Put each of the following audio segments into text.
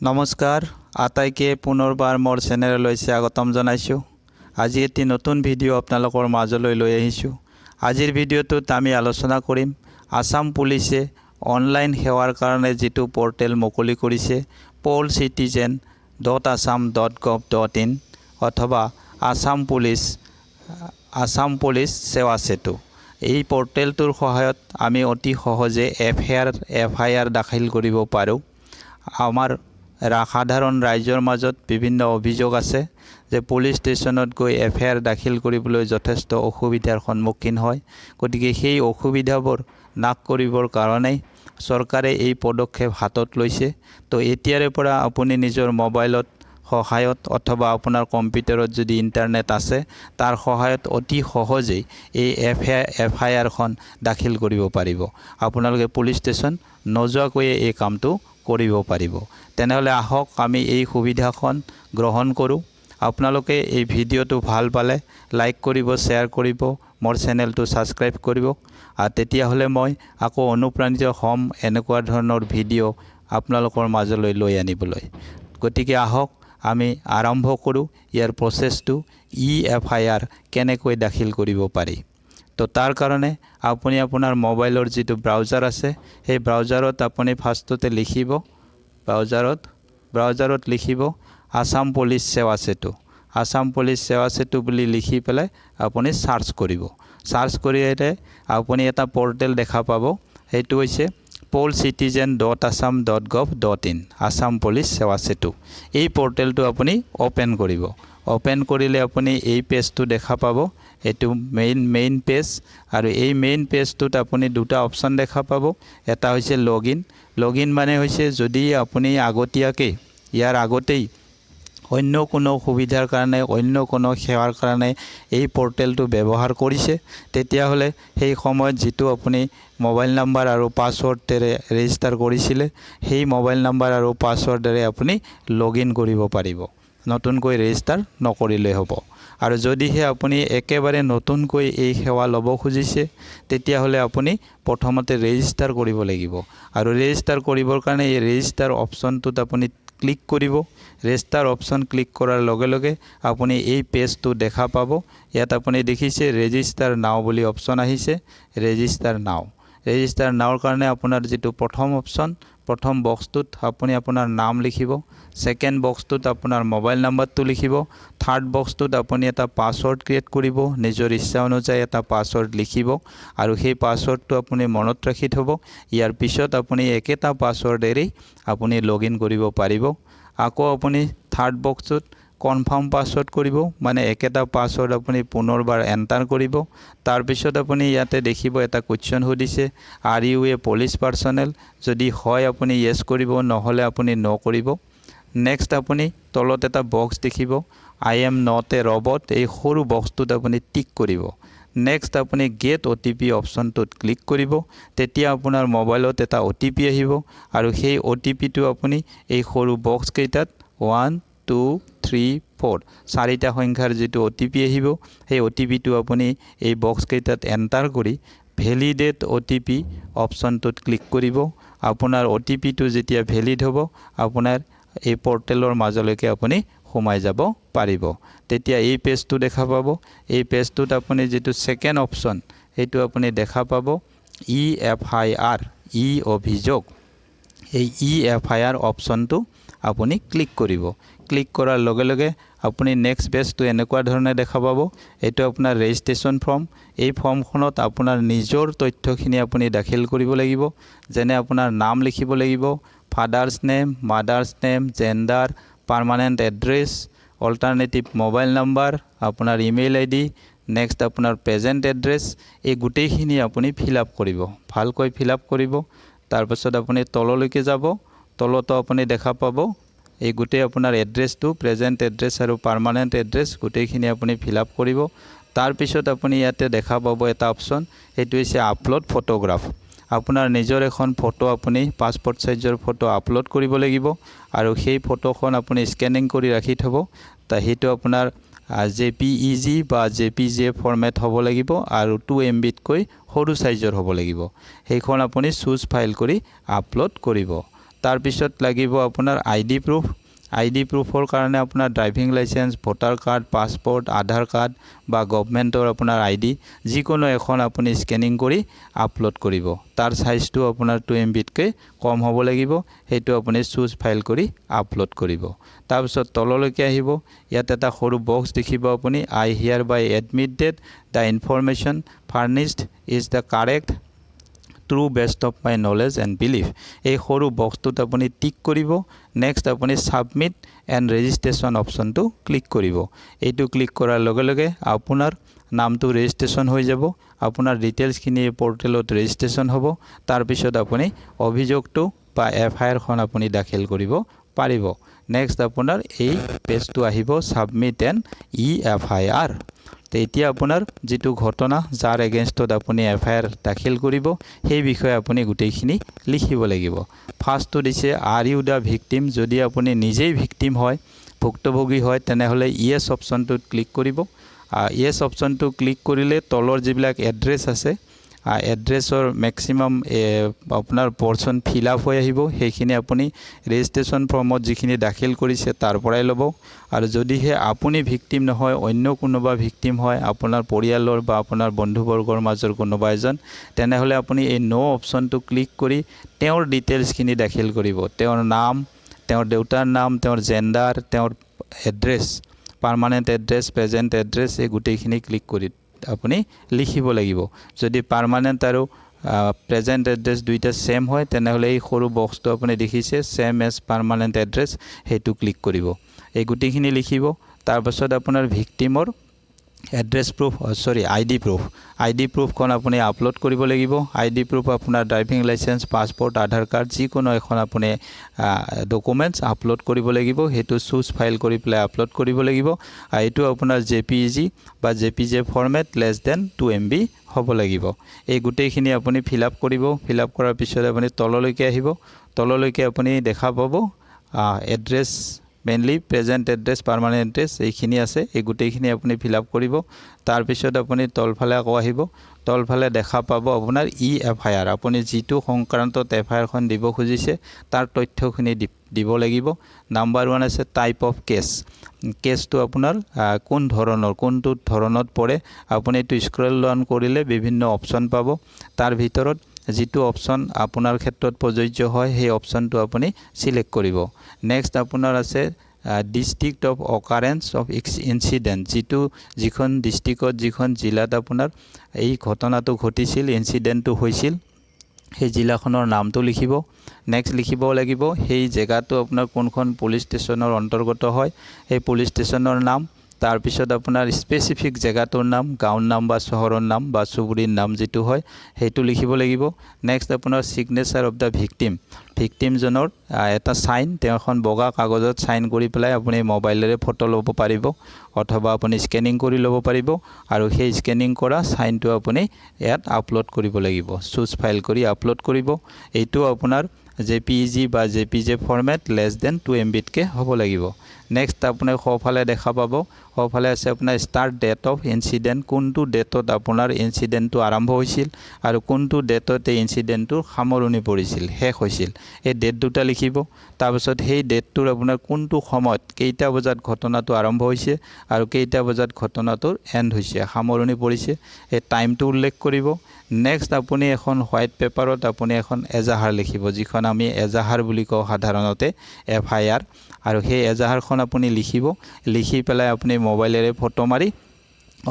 নমস্কাৰ আটাইকে পুনৰবাৰ মোৰ চেনেললৈ স্বাগতম জনাইছো। আজি এটি নতুন ভিডিঅ' আপোনালোকৰ মাজলৈ লৈ আহিছো। আজিৰ ভিডিঅ'টোত আমি আলোচনা কৰিম আসাম পুলিচে অনলাইন সেৱাৰ কাৰণে যেটো পোৰ্টেল মুকলি কৰিছে polcitizen.assam.gov.in অথবা আসাম পুলিচ সেৱা সেতু। এই পোৰ্টেলটোৰ সহায়ত আমি অতি সহজে FIR দাখিল কৰিব পাৰো। আমাৰ সাধাৰণ ৰাইজৰ মাজত বিভিন্ন অভিযোগ আছে যে পুলিচ ষ্টেচনত গৈ FIR দাখিল কৰিবলৈ যথেষ্ট অসুবিধাৰ সন্মুখীন হয়। গতিকে সেই অসুবিধাবোৰ নাশ কৰিবৰ কাৰণে চৰকাৰে এই পদক্ষেপ হাতত লৈছে। তো এতিয়াৰে পৰা আপুনি নিজৰ মোবাইলত সহায়ত অথবা আপোনাৰ কম্পিউটাৰত যদি ইন্টাৰনেট আছে তাৰ সহায়ত অতি সহজে এই FIR খন দাখিল কৰিব পাৰিব। আপোনালোকে পুলিচ ষ্টেচন নযোৱাকৈ এই কামটো কৰিব পাৰিব। তেনেহলে আহক আমি এই সুবিধাখন গ্ৰহণ কৰো। আপোনালোকে এই ভিডিঅ'টো ভাল পালে লাইক কৰিব, শেয়াৰ কৰিব, মোৰ চেনেলটো সাবস্ক্ৰাইব কৰিব। আৰু তেতিয়া হলে মই আকৌ অনুপ্ৰাণিত হ'ম এনেকুৱা ধৰণৰ ভিডিঅ' আপোনালোকৰ মাজলৈ লৈ আনিবলৈ। গতিকে আহক আমি আৰম্ভ কৰো ইয়াৰ প্ৰচেছটো eFIR কেনেকৈ দাখিল কৰিব পাৰি। তো তাৰ কাৰণে আপুনি আপোনাৰ মোবাইলৰ যেটো ব্ৰাউজাৰ আছে সেই ব্ৰাউজাৰত আপুনি ফাৰ্ষ্টতে লিখিব ব্ৰাউজাৰত লিখিব আসাম পুলিচ সেৱা সেতু। আসাম পুলিচ সেৱা সেতু বুলি লিখি পেলাই আপুনি সাৰ্চ কৰিব। সাৰ্চ কৰিলে আপুনি এটা পোৰ্টেল দেখা পাব। সেইটো হৈছে polcitizen.assam.gov.in আসাম পুলিচ সেৱা সেতু। এই পোৰ্টেলটো আপুনি ওপেন কৰিব। ওপেন কৰিলে আপুনি এই পেজটো দেখা পাব। এটো মেইন পেজ আৰু এই মেইন পেজটোত আপুনি দুটা অপচন দেখা পাব। এটা হৈছে লগইন মানে হৈছে যদি আপুনি আগতীয়াকৈ ইয়াৰ আগতেই অন্য কোনো সুবিধাৰ কাৰণে অন্য কোনো সেৱাৰ কাৰণে এই পোৰ্টেলটো ব্যৱহাৰ কৰিছে তেতিয়া হলে সেই সময়ত যেটো আপুনি মোবাইল নাম্বাৰ আৰু পাছৱৰ্ডৰে ৰেজিষ্টাৰ কৰিছিলে সেই মোবাইল নাম্বাৰ আৰু পাছৱৰ্ডৰে আপুনি লগইন কৰিব পাৰিব। নতুনকৈ ৰেজিষ্টাৰ নকৰিলে হ'ব। আৰু যদিহে আপুনি একেবাৰে নতুনকৈ এই সেৱা ল'ব খুজিছে তেতিয়া হলে আপুনি প্ৰথমতে ৰেজিষ্টাৰ কৰিব লাগিব। আৰু ৰেজিষ্টাৰ কৰিবৰ কাৰণে এই ৰেজিষ্টাৰ অপচনটোত আপুনি ক্লিক কৰিব। ৰেজিষ্টাৰ অপচন ক্লিক কৰাৰ লগে লগে আপুনি এই পেজটো দেখা পাব। ইয়াত আপুনি দেখিছে ৰেজিষ্টাৰ নাও বুলি অপচন আহিছে। ৰেজিষ্টাৰ নাওৰ কাৰণে আপোনাৰ যেটো প্ৰথম অপচন প্ৰথম বক্সটোত আপুনি আপোনাৰ নাম লিখিব। সেকেন্ড বক্সটোত আপোনাৰ মোবাইল নাম্বাৰটো লিখিব। থাৰ্ড বক্সটোত আপুনি এটা পাছৱৰ্ড ক্ৰিয়েট কৰিব। নিজৰ ইচ্ছা অনুযায়ী এটা পাছৱৰ্ড লিখিব আৰু সেই পাছৱৰ্ডটো আপুনি মনত ৰাখি থব। ইয়াৰ পিছত আপুনি একেটা পাছৱৰ্ডেৰে আপুনি লগইন কৰিব পাৰিব। আকৌ আপুনি থাৰ্ড বক্সটোত কনফাৰ্ম পাছৱৰ্ড কৰিব মানে একেটা পাছৱৰ্ড আপুনি পুনৰবাৰ এন্টাৰ কৰিব। তাৰ পিছত আপুনি ইয়াতে দেখিব এটা কোৱেশ্চন সুধিছে আৰ ইউ এ পুলিচ পাৰ্সনেল। যদি হয় আপুনি ইয়েস কৰিব, নহলে আপুনি নো কৰিব। নেক্সট আপুনি তলত এটা বক্স দেখিব I am not a robot. এই সৰু বক্সটোত আপুনি টিক কৰিব। নেক্সট আপুনি গেট OTP অপচনটোত ক্লিক কৰিব। তেতিয়া আপোনাৰ মোবাইলত এটা OTP আহিব আৰু সেই OTPটো আপুনি এই সৰু বক্স কেইটাত 1 2 3 4 চাৰিটা সংখ্যাৰ যেটো OTP আহিব সেই OTPটো আপুনি এই বক্স কেইটাত এন্টাৰ কৰি ভ্যালিডেট OTP অপচনটোত ক্লিক কৰিব। আপোনাৰ OTPটো যেতিয়া ভ্যালিড হ'ব আপোনাৰ এই পোৰ্টেলৰ মাজলৈকে আপুনি সোমাই যাব পাৰিব। তেতিয়া এই পেজটো দেখা পাব। এই পেজটোত আপুনি যেটো সেকেন্ড অপচন এইটো আপুনি দেখা পাব eFIR অভিযোগ। এই eFIR অপচনটো আপুনি ক্লিক কৰিব। ক্লিক কৰাৰ লগে লগে আপুনি নেক্সট পেজটো এনেকুৱা ধৰণে দেখা পাব। এইটো আপোনাৰ ৰেজিষ্ট্ৰেচন ফৰ্ম। এই ফৰ্মখনত আপোনাৰ নিজৰ তথ্যখিনি আপুনি দাখিল কৰিব লাগিব। যেনে আপোনাৰ নাম লিখিব লাগিব, father's name, mother's name, gender, permanent address, alternative mobile number, আপোনাৰ ইমেইল ID, নেক্সট আপোনাৰ প্ৰেজেন্ট এড্ৰেছ। এই গোটেইখিনি আপুনি ফিল আপ কৰিব। ভালকৈ ফিল আপ কৰিব। তাৰ পিছত আপুনি তললৈকে যাব। তলতো আপুনি দেখা পাব এই গোটেই আপোনাৰ এড্ৰেছটো প্ৰেজেন্ট এড্ৰেছ আৰু পাৰ্মানেন্ট এড্ৰেছ গোটেইখিনি আপুনি ফিল আপ কৰিব। তাৰ পিছত আপুনি ইয়াতে দেখা পাব এটা অপচন এইটো হৈছে আপলোড ফটোগ্ৰাফ। আপোনাৰ নিজৰ এখন ফটো আপুনি পাসপোৰ্ট সাইজৰ ফটো আপলোড কৰিব লাগিব আৰু সেই ফটোখন আপুনি স্ক্যানিং কৰি ৰাখি থব। তা হেতু আপোনাৰ JPEG বা JPG ফৰমেট হ'ব লাগিব আৰু 2 MB তকৈ সৰু সাইজৰ হ'ব লাগিব। সেইখন আপুনি চুজ ফাইল কৰি আপলোড কৰিব। তাৰ পিছত লাগিব আপোনাৰ আইডি প্ৰুফ আইডি প্ৰুফৰ কাৰণে আপোনাৰ driving licence voter card passport Aadhaar card বা গভৰ্নমেন্টৰ আপোনাৰ আইডি যিকোনো এখন আপুনি স্ক্যানিং কৰি আপলোড কৰিব তাৰ সাইজটো আপোনাৰ 2 MB তকৈ কম হ'ব লাগিব হেতু আপুনি চুজ ফাইল কৰি আপলোড কৰিব তাৰ পিছত তললৈকে আহিব ইয়াত এটা সৰু বক্স দেখিব আপুনি I hereby admit that the information furnished is the correct true best of my knowledge and belief এই সৰু বক্সটোত আপুনি টিক কৰিব নেক্সট আপুনি সাবমিট এণ্ড ৰেজিষ্ট্ৰেশ্যন অপশ্যনটো ক্লিক কৰিব এইটো ক্লিক কৰাৰ লগে লগে আপোনাৰ নামটো ৰেজিষ্ট্ৰেশ্যন হৈ যাব আপোনাৰ ডিটেইলছখিনি এই পৰ্টেলত ৰেজিষ্ট্ৰেশ্যন হ'ব তাৰ পিছত আপুনি অভিযোগটো বা FIR খন আপুনি দাখিল কৰিব পাৰিব নেক্সট আপোনাৰ এই পেজটো আহিব সাবমিট এণ্ড eFIR এতিয়া আপোনাৰ যেটো ঘটনা যাৰ এগেইনষ্টত আপুনি FIR দাখিল কৰিব সেই বিষয়ে আপুনি গুটেইখিনি লিখিব লাগিব ফাৰ্ষ্টটো দিছে আৰ ইউ দা ভিকটিম যদি আপুনি নিজেই ভিকটিম হয় ভুক্তভোগী হয় তেনেহলে ইয়েস অপচনটোত ক্লিক কৰিব ইয়েস অপচনটো ক্লিক কৰিলে তলৰ যিবিলাক এড্ৰেছ আছে এড্ৰেছৰ ম্যাক্সিমাম আপোনাৰ পৰ্চন ফিল আপ হৈ আহিব সেইখিনি আপুনি ৰেজিষ্ট্ৰেশ্যন ফৰ্মত যিখিনি দাখিল কৰিছে তাৰ পৰাই ল'ব আৰু যদিহে আপুনি ভিকটিম নহয় অন্য কোনোবা ভিকটিম হয় আপোনাৰ পৰিয়ালৰ বা আপোনাৰ বন্ধুবৰ্গৰ মাজৰ কোনোবা এজন তেনেহলে আপুনি এই নো অপচনটো ক্লিক কৰি তেওঁৰ ডিটেইলছখিনি দাখিল কৰিব তেওঁৰ নাম তেওঁৰ দেউতাৰ নাম তেওঁৰ জেন্ডাৰ তেওঁৰ address permanent address present address এই গুটেইখিনি ক্লিক কৰি আপুনি লিখিব লাগিব যদি পাৰ্মানেন্ট আৰু প্ৰেজেন্ট এড্ৰেছ দুইটা সেম হয় তেনেহলে এই সৰু বক্সটো আপুনি দেখিছে সেম এজ পাৰ্মানেন্ট এড্ৰেছ হেতু ক্লিক কৰিব এই গুটেইখিনি লিখিব তাৰ পাছত আপোনাৰ ভিকটিমৰ এড্ৰেছ প্ৰুফ আইডি প্ৰুফ কোন আপুনি আপলোড কৰিব লাগিব আইডি প্ৰুফ আপোনাৰ driving licence passport Aadhaar card যিকোনো এখন আপুনি ডকুমেন্টস আপলোড কৰিব লাগিব হেতু চুজ ফাইল কৰি প্লে আপলোড কৰিব লাগিব এইটো আপোনাৰ JPG বা JPG format less than 2 MB হ'ব লাগিব এই গুটেইখিনি আপুনি ফিল আপ কৰিব ফিল আপ কৰাৰ পিছত আপুনি তললৈকে আহিব তললৈকে আপুনি দেখা পাব address mainly present address permanent address এইখিনি আছে এই গুটেইখিনি আপুনি ফিল আপ কৰিব তাৰ পিছত আপুনি তলফালে আকৌ আহিব তলফালে দেখা পাব আপোনাৰ eFIR আপুনি যেটো সংক্ৰান্তত FIR খন দিব খুজিছে তাৰ তথ্যখিনি দিব লাগিব নাম্বাৰ 1 আছে টাইপ অফ কেছটো আপোনাৰ কোন ধৰণৰ কোনটো ধৰণত পৰে আপুনি এটো স্ক্ৰল ডাউন কৰিলে বিভিন্ন অপচন পাব তাৰ ভিতৰত যেটো অপচন আপোনাৰ ক্ষেত্ৰত প্ৰযোজ্য হয় সেই অপচনটো আপুনি সিলেক্ট কৰিব নেক্সট আপোনাৰ আছে ডিস্ট্ৰিক্ট অফ অকাৰেন্স অফ ইনসিডেন্ট যেটো যিখন ডিস্ট্ৰিক্টত যিখন জিলাত আপোনাৰ এই ঘটনাটো ঘটিছিল ইনসিডেন্টটো হৈছিল সেই জিলাখনৰ নামটো লিখিব নেক্সট লিখিব লাগিব সেই জেগাটো আপোনাৰ কোনখন পুলিশ ষ্টেচনৰ অন্তৰ্গত হয় সেই পুলিশ ষ্টেচনৰ নাম তাৰ পিছত আপোনাৰ স্পেসিফিক জেগাটোৰ নাম গাঁৱৰ নাম বা চহৰৰ নাম বা চুবুৰীৰ নাম যেটো হয় হেতু লিখিব লাগিব নেক্সট আপোনাৰ সিগনেচাৰ অফ দা ভিকটিম জনৰ এটা সাইন তেওঁ এখন বগা কাগজত সাইন কৰি পেলাই আপুনি মোবাইলৰে ফটো ল'ব পাৰিব অথবা আপুনি স্ক্যানিং কৰি ল'ব পাৰিব আৰু সেই স্ক্যানিং কৰা সাইনটো আপুনি ইয়াত আপলোড কৰিব লাগিব চুজ ফাইল কৰি আপলোড কৰিব এইটো আপোনাৰ JPG বা JPG format less than 2 MB তকে হ'ব লাগিব নেক্সট আপোনাৰ খফালে দেখা পাব খফালে আছে আপোনাৰ স্টাৰ্ট ডেট অফ ইনসিডেন্ট কোনটো ডেটত আপোনাৰ ইনসিডেন্টটো আৰম্ভ হৈছিল আৰু কোনটো ডেটত এই ইনসিডেন্টটো সামৰণি পৰিছিল শেষ হৈছিল এই ডেট দুটা লিখিব তাৰ পিছত সেই ডেটটোৰ আপোনাৰ কোনটো সময়ত কেইটা বজাত ঘটনাটো আৰম্ভ হৈছে আৰু কেইটা বজাত ঘটনাটোৰ এন্ড হৈছে সামৰণি পৰিছে এই টাইমটো উল্লেখ কৰিব নেক্সট আপুনি এখন হোৱাইট পেপাৰত আপুনি এখন এজাহাৰ লিখিব যিখন আমি এজাহাৰ বুলি কওঁ সাধাৰণতে FIR আৰু সেই এজাহাৰখন আপুনি লিখি পেলাই আপুনি মোবাইলেৰে ফটো মাৰি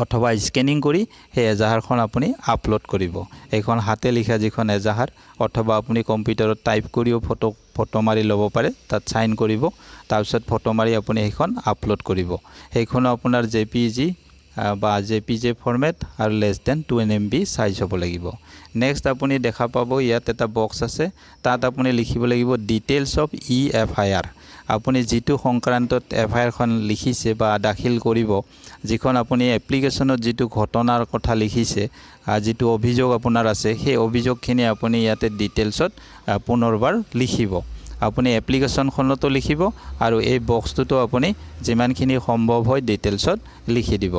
অথবা স্ক্যানিং কৰি সেই এজাহাৰখন আপুনি আপলোড কৰিব এইখন হাতে লিখা যিখন এজাহাৰ অথবা আপুনি কম্পিউটাৰত টাইপ কৰিও ফটো মাৰি ল'ব পাৰে তাত সাইন কৰিব তাৰ পিছত ফটো মাৰি আপুনি এইখন আপলোড কৰিব এইখন আপোনাৰ JPG বা JPG ফৰমেট আৰু লেছ দেন 2 MB সাইজ হ'ব লাগিব নেক্সট আপুনি দেখা পাব ইয়াত এটা বক্স আছে তাত আপুনি লিখিব লাগিব ডিটেইলছ অফ eFIR আপুনি যেটো সংক্ৰান্তত FIR খন লিখিছে বা দাখিল কৰিব যিখন আপুনি এপ্লিকেশনত যেটো ঘটনাৰ কথা লিখিছে যেটো অভিযোগ আপোনাৰ আছে সেই অভিযোগখিনি আপুনি ইয়াতে ডিটেইলছত পুনৰবাৰ লিখিব আপুনি এপ্লিকেশনখনতো লিখিব আৰু এই বক্সটোতো আপুনি যিমানখিনি সম্ভৱ হয় ডিটেইলছত লিখি দিব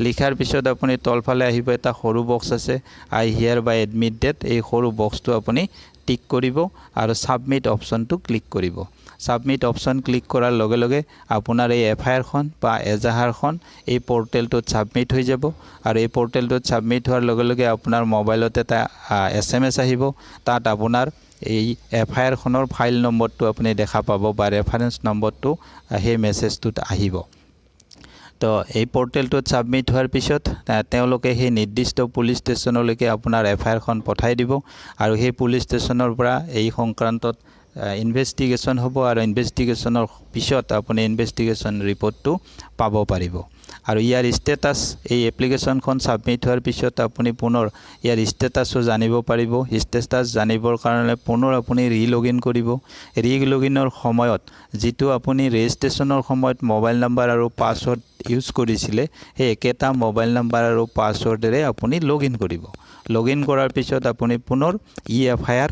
লিখাৰ পিছত আপুনি তলফালে আহিব এটা সৰু বক্স আছে আই হিয়াৰ বাই এডমিট ডেট এই সৰু বক্সটো আপুনি টিক কৰিব আৰু সাবমিট অপশনটো ক্লিক কৰিব সাবমিট অপশন ক্লিক কৰাৰ লগে লগে আপোনাৰ এই FIR খন বা এজাহাৰখন এই পোৰ্টেলটোত সাবমিট হৈ যাব আৰু এই পোৰ্টেলটোত সাবমিট হোৱাৰ লগে লগে আপোনাৰ মোবাইলত এটা SMS আহিব তাত আপোনাৰ এই FIR খনৰ ফাইল নম্বৰটো আপুনি দেখা পাব বা ৰেফাৰেন্স নম্বৰটো সেই মেছেজটোত আহিব তো এই পোৰ্টেলটোত সাবমিট হোৱাৰ পিছত তেওঁলোকে সেই নিৰ্দিষ্ট পুলিশ ষ্টেচনলৈকে আপোনাৰ FIR খন পঠাই দিব আৰু সেই পুলিশ ষ্টেচনৰ পৰা এই সংক্ৰান্তত ইনভেষ্টিগেশ্যন হ'ব আৰু ইনভেষ্টিগেশ্যনৰ পিছত আপুনি ইনভেষ্টিগেশ্যন ৰিপৰ্টটো পাব পাৰিব আৰু ইয়াৰ ষ্টেটাস এই এপ্লিকেশনখন সাবমিট হোৱাৰ পিছত আপুনি পুনৰ ইয়াৰ ষ্টেটাসও জানিব পাৰিব ষ্টেটাস জানিবৰ কাৰণে পুনৰ আপুনি ৰি-লগইন কৰিব ৰি-লগইনৰ সময়ত যেটো আপুনি ৰেজিষ্ট্ৰেচনৰ সময়ত মোবাইল নম্বৰ আৰু পাছৱৰ্ড ইউজ কৰিছিলে সেই একেটা মোবাইল নম্বৰ আৰু পাছৱৰ্ডেৰে আপুনি লগইন কৰিব লগইন কৰাৰ পিছত আপুনি পুনৰ eFIR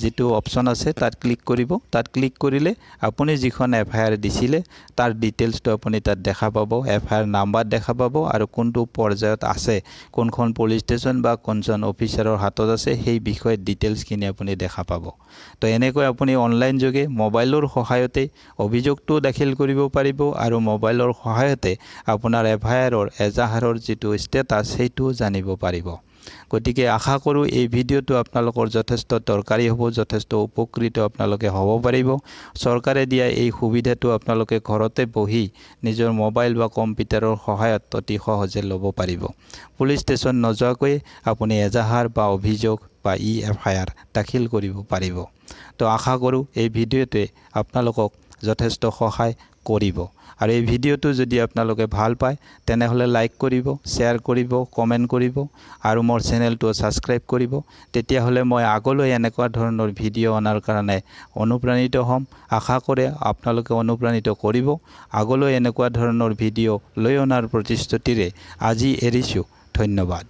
যেটো অপশন আছে তাত ক্লিক কৰিব তাত ক্লিক কৰিলে আপুনি যিখন FIR দিছিলে তাৰ ডিটেইলছটো আপুনি তাত দেখা পাব FIR নাম্বাৰ দেখা পাব আৰু কোনটো পৰ্যায়ত আছে কোনখন পুলিশ ষ্টেচন বা কোনজন অফিচাৰৰ হাতত আছে সেই বিষয়ে ডিটেইলছ কিনি আপুনি দেখা পাব তো এনেকৈ আপুনি অনলাইন যোগে মোবাইলৰ সহায়তে অভিযোগটো দাখিল কৰিব পাৰিব আৰু মোবাইলৰ সহায়তে আপোনাৰ FIRৰ এজাহাৰৰ যেটো ষ্টেটাস সেইটো জানিব পাৰিব গতিকে আশা কৰো এই ভিডিওটো আপোনালোকৰ যথেষ্ট দৰকাৰী হ'ব যথেষ্ট উপকৃত আপোনালোকে হ'ব পাৰিব চৰকাৰে দিয়া এই সুবিধাটো আপোনালোকে ঘৰতে বহি নিজৰ মোবাইল বা কম্পিউটাৰৰ সহায়ত অতি সহজে ল'ব পাৰিব পুলিশ ষ্টেচন নযোৱাকৈ আপুনি এজাহাৰ বা অভিযোগ বা eFIR দাখিল কৰিব পাৰিব তো আশা কৰো এই ভিডিওটোৱে আপোনালোকক যথেষ্ট সহায় কৰিব আৰু এই ভিডিওটো যদি আপোনালোকে ভাল পায় তেনেহলে লাইক কৰিব শেয়াৰ কৰিব কমেন্ট কৰিব আৰু মোৰ চেনেলটো সাবস্ক্ৰাইব কৰিব তেতিয়া হলে মই আগলৈ এনেকুৱা ধৰণৰ ভিডিও অনাৰ কাৰণে অনুপ্ৰাণিত হ'ম আশা কৰে আপোনালোকে অনুপ্ৰাণিত কৰিব আগলৈ এনেকুৱা ধৰণৰ ভিডিও লৈ অনাৰ প্ৰতিশ্ৰুতিৰে আজি এৰিছো ধন্যবাদ